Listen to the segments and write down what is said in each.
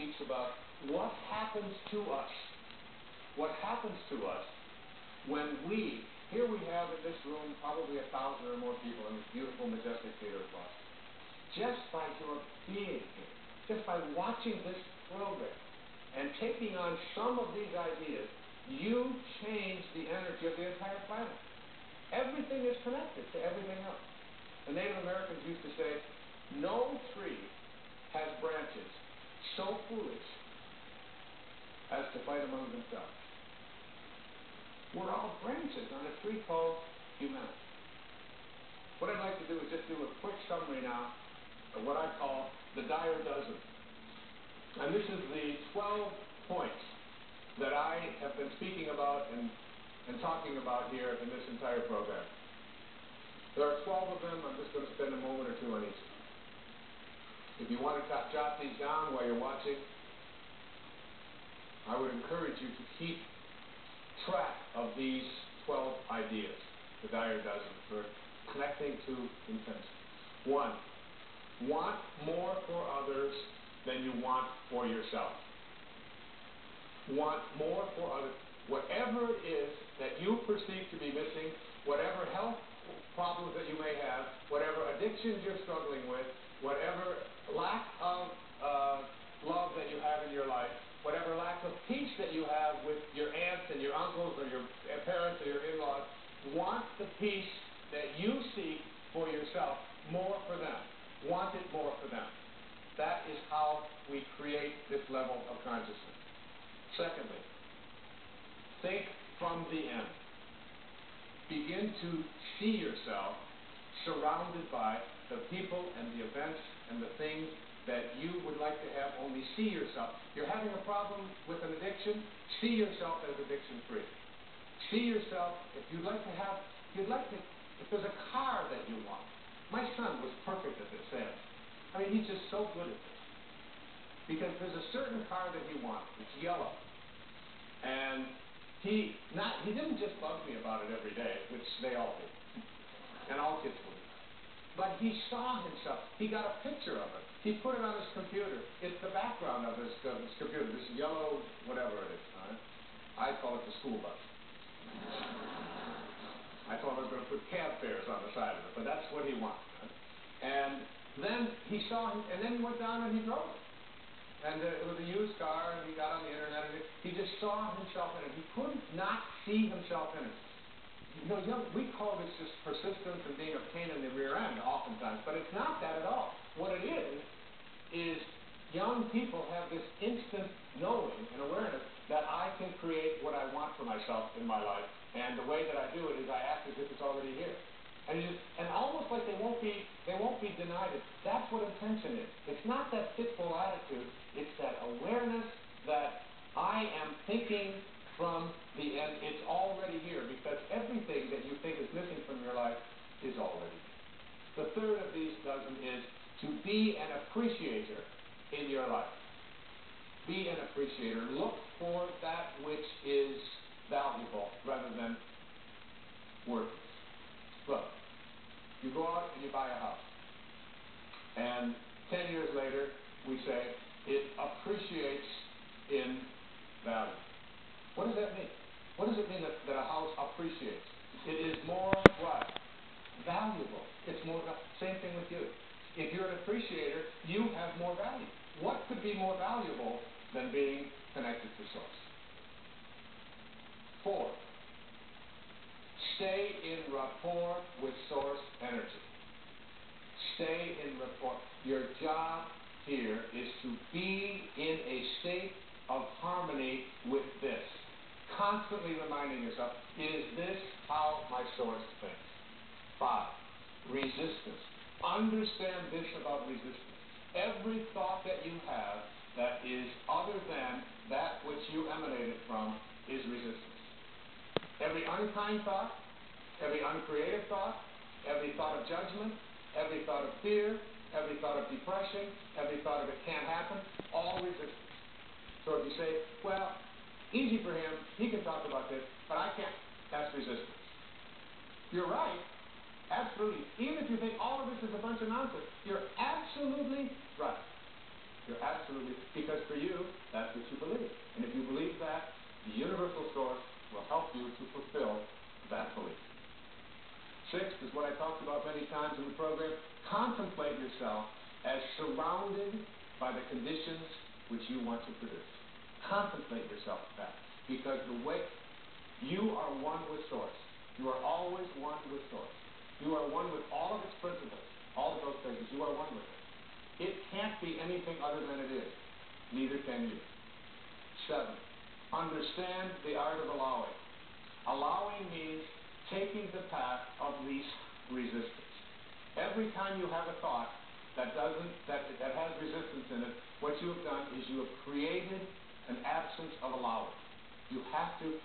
speaks about what happens to us. What happens to us when here we have in this room probably 1,000 or more people in this beautiful, majestic theater of Boston. Just by your being here, just by watching this program and taking on some of these ideas, you change the energy of the entire planet. Everything is connected to everything else. The Native Americans used to say, no tree has branches so foolish as to fight among themselves. We're all branches on a tree called humanity. What I'd like to do is just do a quick summary now of what I call the dire dozen. And this is the 12 points that I have been speaking about and talking about here in this entire program. There are 12 of them. I'm just going to spend a moment or two on each. If you want to jot these down while you're watching, I would encourage you to keep track of these 12 ideas, the dire dozen, for connecting to intention. 1, want more for others than you want for yourself. Want more for others. Whatever it is that you perceive to be missing, whatever health problems that you may have, whatever addictions you're struggling with, whatever lack of love that you have in your life, whatever lack of peace that you have with your aunts and your uncles or your parents or your in-laws, want the peace that you seek for yourself more for them. Want it more for them. That is how we create this level of consciousness. Secondly, think from the end. Begin to see yourself surrounded by the people and the events and the things that you would like to have. Only see yourself. You're having a problem with an addiction, see yourself as addiction-free. See yourself, if there's a car that you want. My son was perfect at this sales. I mean, he's just so good at this. Because there's a certain car that he wants. It's yellow. And he didn't just bug me about it every day, which they all do. And all kids will do. But he saw himself. He got a picture of it. He put it on his computer. It's the background of his computer, this yellow whatever it is. All right? I call it the school bus. I thought I was going to put cab fares on the side of it, but that's what he wanted. Right? And then he saw him, and then he went down and he drove it. And it was a used car, and he got on the internet, and he just saw himself in it. He couldn't not see himself in it. You know, we call this just persistence and being a pain in the rear end oftentimes, but it's not that at all. What it is young people have this instant knowing and awareness that I can create what I want for myself in my life, and the way that I do it is I act as if it's already here. And almost like they won't be denied it. That's what intention is. It's not that fitful attitude. It's that awareness that I am thinking from the end. It's already here, because everything that you think is missing from your life is already here. The third of these dozen is to be an appreciator in your life. Be an appreciator. Look for that which is valuable rather than worthless. Look, you go out and you buy a house, and 10 years later, we say it appreciates in value. What does that mean? What does it mean that a house appreciates? It is more what? Valuable. It's more, same thing with you. If you're an appreciator, you have more value. What could be more valuable than being connected to Source? 4. Stay in rapport with Source energy. Stay in rapport. Your job here is to be in a state of harmony with this. Constantly reminding yourself, is this how my Source thinks? 5. Resistance. Understand this about resistance. Every thought that you have that is other than that which you emanated from is resistance. Every unkind thought, every uncreative thought, every thought of judgment, every thought of fear, every thought of depression, every thought of it can't happen, all resistance. So if you say, well, easy for him, he can talk about this, but I can't, that's resistance. You're right, absolutely. Even if you think all of this is a bunch of nonsense, you're absolutely right. You're absolutely, because for you, program, contemplate yourself as surrounded by the conditions which you want to produce. Contemplate yourself that. Because the way you are one with Source. You are always one with Source. You are one with all of its principles, all of those things. You are one with it. It can't be anything other than it is. Neither can you. 7, understand the art of allowing. Allowing means taking the path of least resistance. Every time you have a thought that has resistance in it, what you have done is you have created an absence of allowing. You have to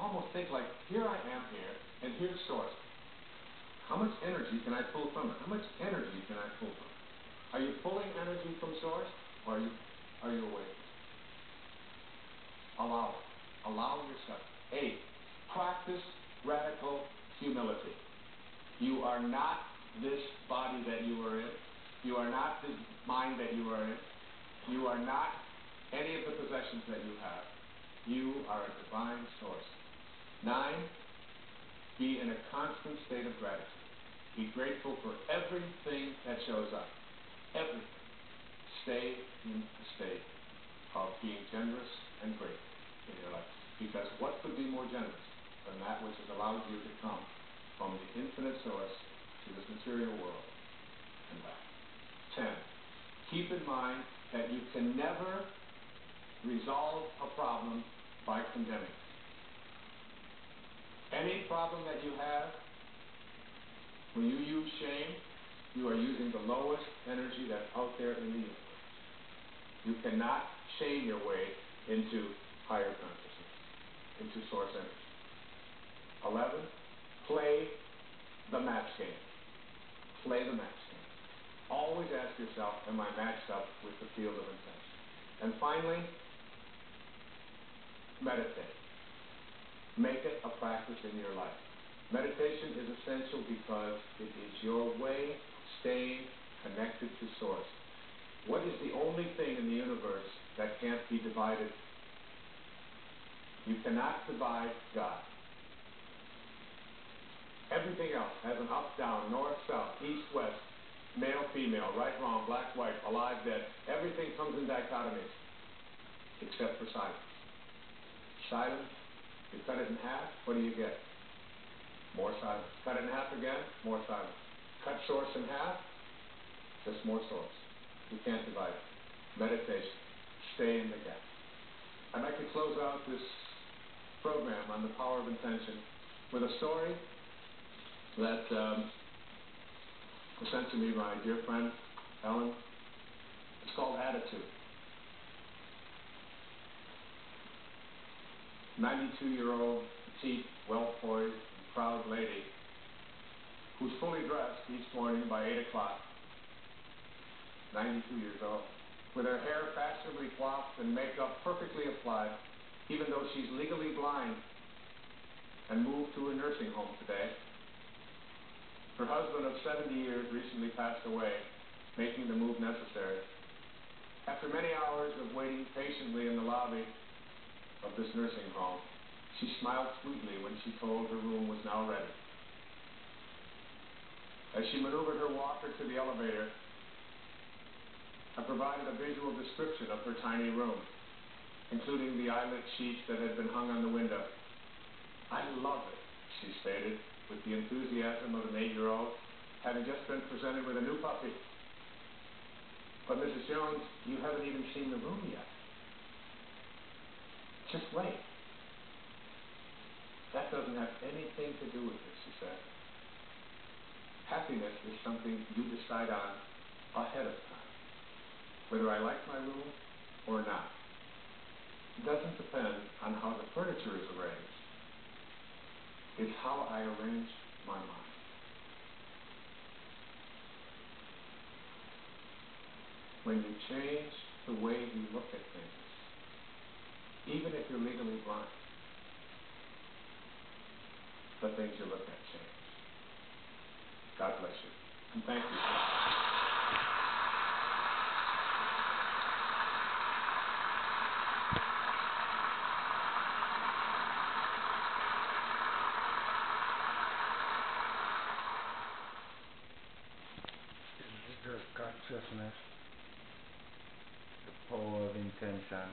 almost think like, here I am here, and here's Source. How much energy can I pull from it? How much energy can I pull from it? Are you pulling energy from Source, or are you away? Allow it. Allow yourself. 8, practice radical humility. You are not this body that you are in. You are not this mind that you are in. You are not any of the possessions that you have. You are a divine Source. 9, be in a constant state of gratitude. Be grateful for everything that shows up. Everything. Stay in a state of being generous and grateful in your life. Because what could be more generous than that which has allowed you to come from the infinite Source to this material world and back. 10, keep in mind that you can never resolve a problem by condemning. Any problem that you have, when you use shame, you are using the lowest energy that's out there in the universe. You cannot shame your way into higher consciousness, into Source energy. 11, play the match game. Play the match game. Always ask yourself, am I matched up with the field of intention? And finally, meditate. Make it a practice in your life. Meditation is essential because it is your way of staying connected to Source. What is the only thing in the universe that can't be divided? You cannot divide God. Everything else has an up, down, north, south, east, west, male, female, right, wrong, black, white, alive, dead. Everything comes in dichotomies, except for silence. Silence, you cut it in half, what do you get? More silence. Cut it in half again, more silence. Cut Source in half, just more Source. You can't divide it. Meditation. Stay in the gap. I'd like to close out this program on the power of intention with a story that was sent to me by my dear friend, Ellen. It's called Attitude. 92-year-old, petite, well-poised, and proud lady who's fully dressed each morning by 8 o'clock, 92 years old, with her hair fashionably coiffed and makeup perfectly applied, even though she's legally blind and moved to a nursing home today. Her husband of 70 years recently passed away, making the move necessary. After many hours of waiting patiently in the lobby of this nursing home, she smiled sweetly when she told her room was now ready. As she maneuvered her walker to the elevator, I provided a visual description of her tiny room, including the eyelet sheets that had been hung on the window. I love it, she stated, with the enthusiasm of an 8-year-old, having just been presented with a new puppy. But Mrs. Jones, you haven't even seen the room yet. Just wait. That doesn't have anything to do with it, she said. Happiness is something you decide on ahead of time, whether I like my room or not. It doesn't depend on how the furniture is arranged. It's how I arrange my mind. When you change the way you look at things, even if you're legally blind, the things you look at change. God bless you. And thank you. consciousness, the power of intention.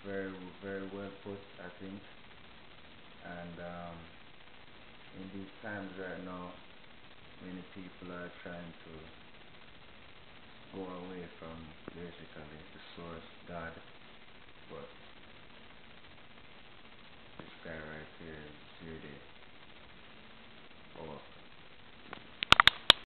Very, very well put, I think. And in these times right now, many people are trying to go away from basically the source, God, but this guy right here is really powerful.